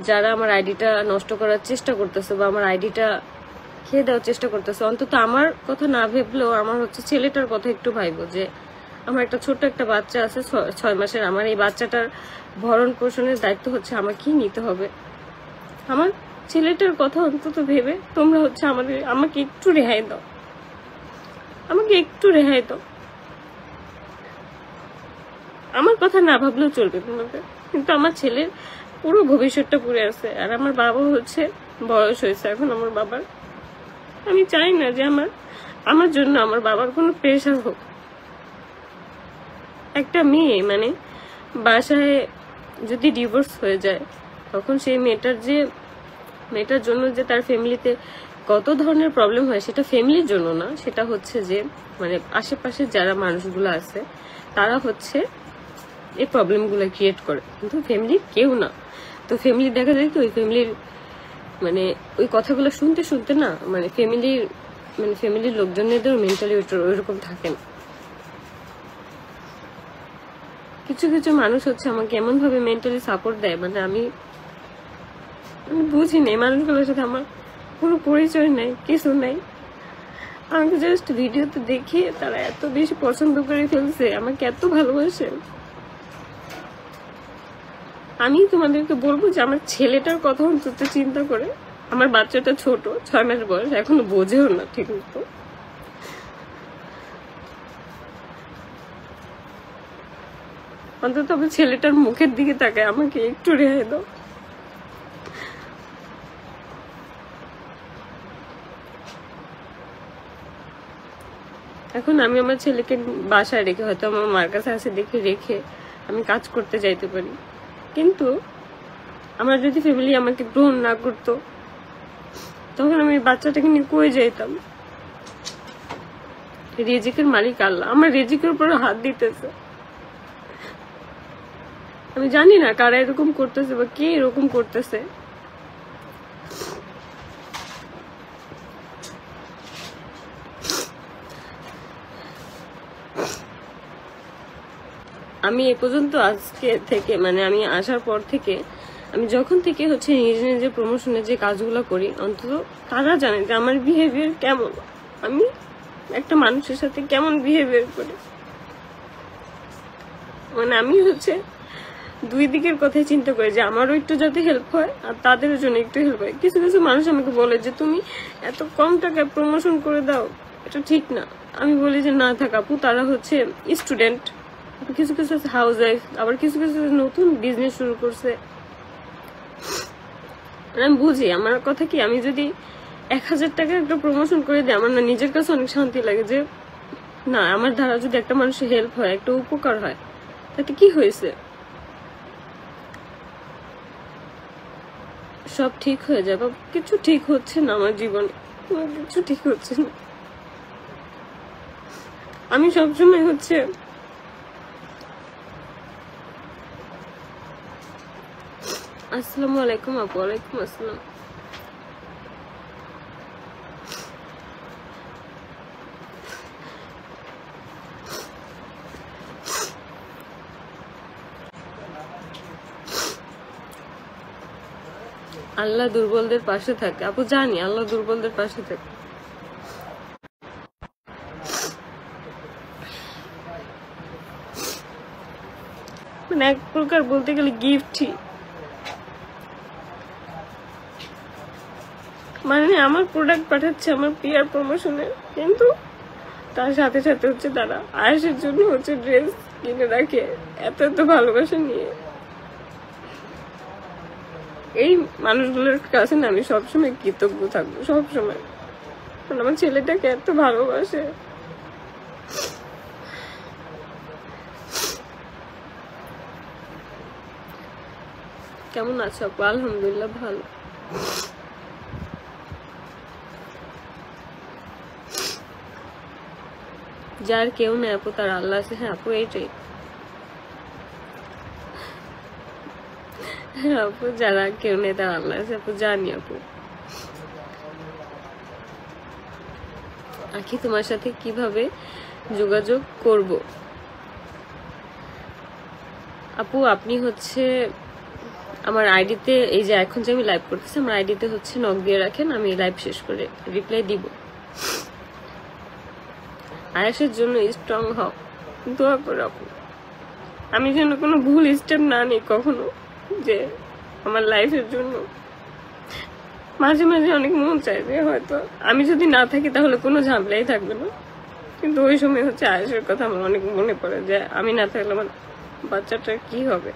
যারা আমার আইডিটা নষ্ট করার চেষ্টা করতেছে বা আমার আইডিটা খেয়ে দেওয়ার চেষ্টা করতেছে, অন্তত আমার কথা না ভেবলেও আমার হচ্ছে ছেলেটার কথা একটু ভাইবো, যে আমার একটা ছোট্ট একটা বাচ্চা আছে 6 মাসের। আমার এই বাচ্চাটার ভরণ পোষণের দায়িত্ব হচ্ছে আমাকেই নিতে হবে। আমার ছেলেটার কথা অন্তত ভেবে তোমরা হচ্ছে আমাকে একটু রেহাই দাও, আমাকে একটু রেহাই দাও। আমার কথা না ভাবলেও চলবে তোমাদের, কিন্তু আমার ছেলের পুরো ভবিষ্যৎটা পড়ে আছে। আর আমার বাবা হচ্ছে বয়স হয়েছে এখন আমার বাবার। আমি চাই না যে আমার জন্য আমার বাবার কোনো প্রেশার হোক। একটা মেয়ে মানে বাসায় যদি ডিভোর্স হয়ে যায়, তখন সেই মেয়েটার জন্য যে তার ফ্যামিলিতে কত ধরনের প্রবলেম হয়, সেটা ফ্যামিলির জন্য না, সেটা হচ্ছে যে মানে আশেপাশে যারা মানুষগুলো আছে তারা হচ্ছে এই প্রবলেমগুলো ক্রিয়েট করে, কিন্তু ফ্যামিলির কেউ না। তো ফ্যামিলি দেখা যায় কি ওই ফ্যামিলির মানে ওই কথাগুলো শুনতে শুনতে না মানে ফ্যামিলির লোকজনেদের মেন্টালি ওইরকম থাকে না। কিছু কিছু মানুষ হচ্ছে আমাকে এমন ভাবে মেন্টালি সাপোর্ট দেয়, মানে আমি বুঝি নাই মানুষগুলোর সাথে আমার কোনো পরিচয় নাই, কিছু নাই। আমাকে জাস্ট ভিডিওতে দেখে তারা এত বেশি পছন্দ করে ফেলছে, আমাকে এত ভালোবাসে। আমি তোমাদেরকে বলবো যে আমার ছেলেটার কথা অন্তত চিন্তা করে। আমার বাচ্চাটা ছোট, 6 মাস বয়স, এখনো বোঝেও না ঠিক মতো। অন্তত আমার ছেলেটার মুখের দিকে তাকায় আমাকে একটু রেহাই দাও। এখন আমি আমার ছেলেকে বাসায় রেখে, হয়তো আমার মার কাছে আসে দেখে রেখে আমি কাজ করতে যাইতে পারি, কিন্তু আমার যদি ফ্যামিলি আমাকে গ্রহণ না করতো, তখন আমি বাচ্চাটাকে নিয়ে কই যাইতাম? রিজিকের মালিক আল্লাহ, আমার রিজিকের উপর হাত দিতেছে। আমি জানি না কারা এরকম করতেছে বা কে এরকম করতেছে। আমি এ পর্যন্ত আজকে থেকে মানে আমি আসার পর থেকে আমি যখন থেকে হচ্ছে নিজে নিজে প্রমোশনের যে কাজগুলো করি, অন্তত তারা জানে যে আমার বিহেভিয়ার কেমন, আমি একটা মানুষের সাথে কেমন বিহেভিয়ার করি। মানে আমি হচ্ছে দুই দিকের কথাই চিন্তা করি, যে আমারও একটু যাতে হেল্প হয় আর তাদেরও জন্য একটু হেল্প হয়। কিছু কিছু মানুষ আমাকে বলে যে তুমি এত কম টাকায় প্রমোশন করে দাও, এটা ঠিক না। আমি বলি যে না থাক আপু, তারা হচ্ছে স্টুডেন্ট, কিছু কিছু হাউস ওয়াইফ, আবার কিছু কিছু নতুন বিজনেস শুরু করছে। আমি বুঝি আমার কথা কি, আমি যদি 1000 টাকা একটা প্রমোশন করে দিই, আমার না নিজের কাছে অনেক শান্তি লাগে যে না আমার দ্বারা যদি একটা মানুষের হেল্প হয়, একটা উপকার হয়, তাতে কি হয়েছে, সব ঠিক হয়ে যাবে। কিছু ঠিক হচ্ছে না আমার জীবনে, কিছু ঠিক হচ্ছে না। আমি সবসময় হচ্ছে আসসালামু আলাইকুম আপু। ওয়ালাইকুম আসসালাম। আল্লাহ দুর্বলদের পাশে থাকে আপু, জানি আল্লাহ দুর্বলদের পাশে থাকে। মানে এক প্রকার বলতে গেলে গিফটই। মানে আমার প্রোডাক্ট পাঠাচ্ছে আমার পিআর প্রমোশনে, কিন্তু তার সাথে সাথে হচ্ছে তারা আয়েশের জন্য হচ্ছে ড্রেস কিনে রাখে, এত এত ভালোবাসা নিয়ে। এই মানুষগুলোর কাছে না আমি সবসময় কৃতজ্ঞ থাকবো, সবসময়। আমার ছেলেটাকে এত ভালোবাসে। কেমন আছো আপু? আলহামদুলিল্লাহ ভালো। যার কেউ নেই আপু তার আল্লাহ আছে। হ্যাঁ আপু, এইটাই। হ্যাঁ আপু, যারা কেউ নেই তার আল্লাহ আছে আপু, জানি আপু। আখি তোমার সাথে কিভাবে যোগাযোগ করব? আপু আপনি হচ্ছে আমার আইডিতে এই যে এখন যে আমি লাইভ করতেছি আমার আইডিতে হচ্ছে নক দিয়ে রাখেন, আমি লাইভ শেষ করে রিপ্লাই দিব। আয়েশের জন্য স্ট্রং হও, দোয়া করে আপু আমি যেন কোনো ভুল স্টেপ না নিই কখনো, যে আমার লাইফের জন্য। মাঝে মাঝে অনেক মন চায় যে হয়তো আমি যদি না থাকি তাহলে কোনো ঝামেলাই থাকবে না, কিন্তু ওই সময় হচ্ছে আয়েশের কথা আমার অনেক মনে পড়ে যে আমি না থাকলে আমার বাচ্চাটার কি হবে।